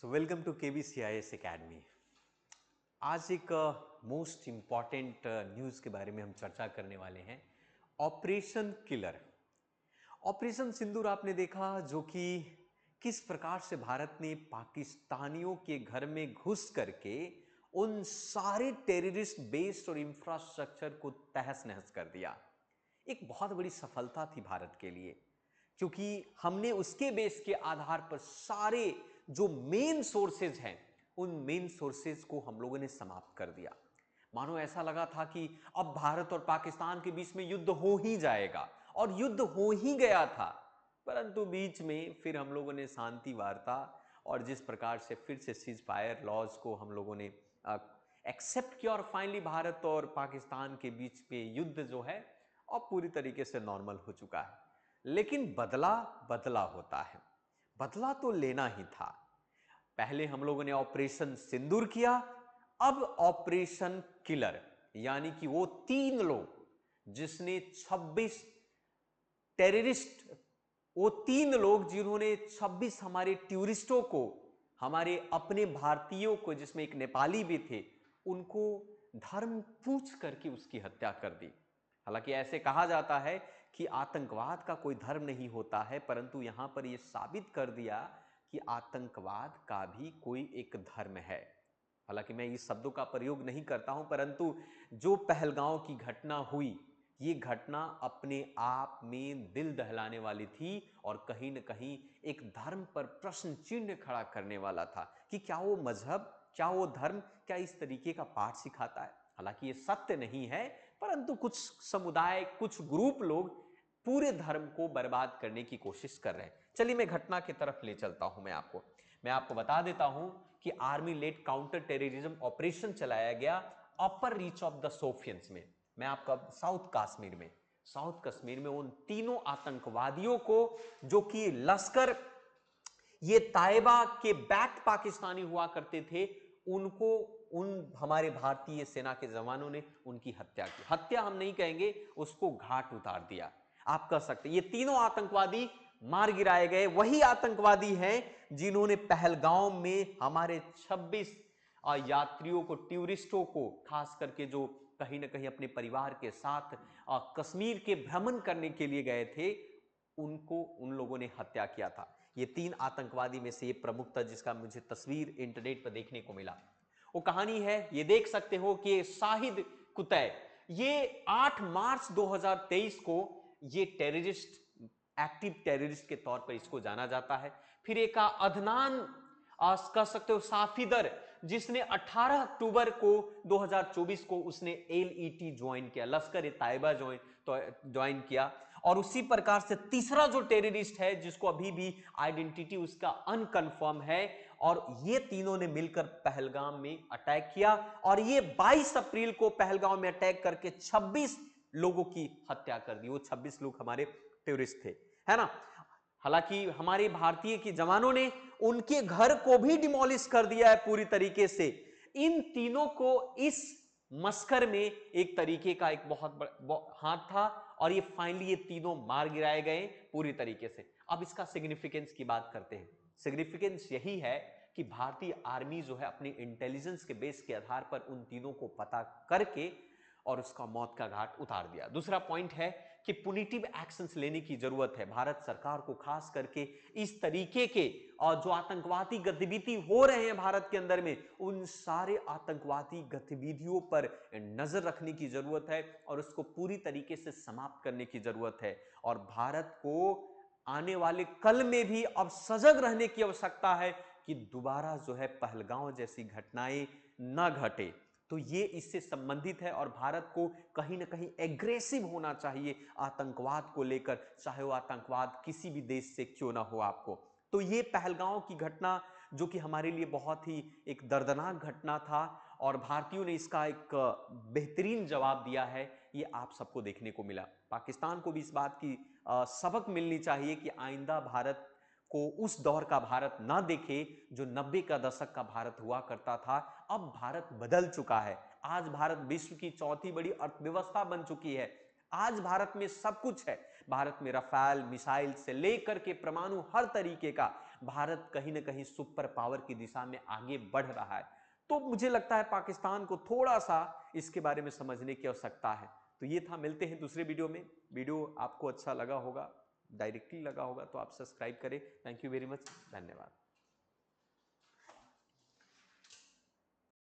Welcome to KBCIS academy. आज एक most important news के बारे में हम चर्चा करने वाले हैं। ऑपरेशन किलर, ऑपरेशन सिंदूर आपने देखा, जो कि किस प्रकार से भारत ने पाकिस्तानियों के घर में घुस करके उन सारे टेररिस्ट बेस्ड और इंफ्रास्ट्रक्चर को तहस नहस कर दिया। एक बहुत बड़ी सफलता थी भारत के लिए, क्योंकि हमने उसके बेस के आधार पर सारे जो मेन सोर्सेज हैं उन मेन सोर्सेज को हम लोगों ने समाप्त कर दिया। मानो ऐसा लगा था कि अब भारत और पाकिस्तान के बीच में युद्ध हो ही जाएगा, और युद्ध हो ही गया था। परंतु बीच में फिर हम लोगों ने शांति वार्ता और जिस प्रकार से फिर से सीज फायर लॉज को हम लोगों ने एक्सेप्ट किया, और फाइनली भारत और पाकिस्तान के बीच में युद्ध जो है अब पूरी तरीके से नॉर्मल हो चुका है। लेकिन बदला बदला होता है, बदला तो लेना ही था। पहले हम लोगों ने ऑपरेशन सिंदूर किया, अब ऑपरेशन किलर, यानी कि वो 3 लोग जिसने 26 टेररिस्ट, वो 3 लोग जिन्होंने 26 हमारे टूरिस्टों को, हमारे अपने भारतीयों को, जिसमें एक नेपाली भी थे, उनको धर्म पूछ करके उसकी हत्या कर दी। हालांकि ऐसे कहा जाता है कि आतंकवाद का कोई धर्म नहीं होता है, परंतु यहां पर यह साबित कर दिया कि आतंकवाद का भी कोई एक धर्म है। हालांकि मैं इस शब्दों का प्रयोग नहीं करता हूं, परंतु जो पहलगांव की घटना हुई, ये घटना अपने आप में दिल दहलाने वाली थी और कहीं न कहीं एक धर्म पर प्रश्न चिन्ह खड़ा करने वाला था कि क्या वो मजहब, क्या वो धर्म, क्या इस तरीके का पाठ सिखाता है। हालांकि ये सत्य नहीं है, परंतु कुछ समुदाय, कुछ ग्रुप लोग पूरे धर्म को बर्बाद करने की कोशिश कर रहे हैं। चलिए मैं घटना की तरफ ले चलता हूं। मैं आपको बता देता हूं कि army led counter terrorism operation चलाया गया अपर रीच ऑफ द सोफियंस में। मैं आपका साउथ कश्मीर में उन तीनों आतंकवादियों को, जो कि लश्कर ये ताइबा के बैक पाकिस्तानी हुआ करते थे, उनको उन हमारे भारतीय सेना के जवानों ने उनकी हत्या की। हत्या हम नहीं कहेंगे, उसको घाट उतार दिया आप कह सकते। ये तीनों आतंकवादी मार गिराए गए। वही आतंकवादी हैं जिन्होंने पहलगांव में हमारे 26 यात्रियों को, टूरिस्टों को, खास करके जो कहीं ना कहीं अपने परिवार के साथ कश्मीर के भ्रमण करने के लिए गए थे, उनको उन लोगों ने हत्या किया था। ये 3 आतंकवादी में से ये प्रमुख था, जिसका मुझे तस्वीर इंटरनेट पर देखने को मिला। वो कहानी है, ये देख सकते हो कि शाहिद कुतै, ये 8 मार्च 2023 को ये टेररिस्ट, एक्टिव टेररिस्ट के तौर पर इसको जाना जाता है। फिर एक अदनान कह सकते हो साफिदर, जिसने 18 अक्टूबर को 2024 को उसने LET ज्वाइन किया, लश्कर ए ताइबा ज्वाइन किया। और उसी प्रकार से तीसरा जो टेररिस्ट है, जिसको अभी भी आइडेंटिटी उसका अनकंफर्म है, और ये तीनों ने मिलकर पहलगाम में अटैक किया, और ये 22 अप्रैल को पहलगाम में अटैक करके 26 लोगों की हत्या कर दी। वो 26 लोग हमारे टूरिस्ट थे, है ना। हालांकि हमारे भारतीय के जवानों ने उनके घर को भी डिमोलिश कर दिया है पूरी तरीके से। इन तीनों को इस मस्कर में एक तरीके का एक बहुत हाथ था, और ये फाइनली ये तीनों मार गिराए गए पूरी तरीके से। अब इसका सिग्निफिकेंस की बात करते हैं। सिग्निफिकेंस यही है कि भारतीय आर्मी जो है अपने इंटेलिजेंस के बेस के आधार पर उन तीनों को पता करके और उसका मौत का घाट उतार दिया। दूसरा पॉइंट है कि पुनिटिव एक्शंस लेने की जरूरत है भारत सरकार को, खास करके इस तरीके के और जो आतंकवादी गतिविधि हो रहे हैं भारत के अंदर में, उन सारे आतंकवादी गतिविधियों पर नजर रखने की जरूरत है और उसको पूरी तरीके से समाप्त करने की जरूरत है। और भारत को आने वाले कल में भी अब सजग रहने की आवश्यकता है कि दोबारा जो है पहलगांव जैसी घटनाएं न घटे। तो ये इससे संबंधित है, और भारत को कहीं ना कहीं एग्रेसिव होना चाहिए आतंकवाद को लेकर, चाहे वो आतंकवाद किसी भी देश से क्यों ना हो आपको। तो ये पहलगांव की घटना, जो कि हमारे लिए बहुत ही एक दर्दनाक घटना था, और भारतीयों ने इसका एक बेहतरीन जवाब दिया है, ये आप सबको देखने को मिला। पाकिस्तान को भी इस बात की सबक मिलनी चाहिए कि आइंदा भारत को उस दौर का भारत ना देखे जो 90 का दशक का भारत हुआ करता था। अब भारत बदल चुका है। आज भारत विश्व की चौथी बड़ी अर्थव्यवस्था बन चुकी है। आज भारत में सब कुछ है। भारत में रफाल मिसाइल से लेकर के परमाणु हर तरीके का भारत कहीं ना कहीं सुपर पावर की दिशा में आगे बढ़ रहा है। तो मुझे लगता है पाकिस्तान को थोड़ा सा इसके बारे में समझने की आवश्यकता है। तो ये था, मिलते हैं दूसरे वीडियो में। वीडियो आपको अच्छा लगा होगा, डायरेक्टली लगा होगा तो आप सब्सक्राइब करें। थैंक यू वेरी मच, धन्यवाद।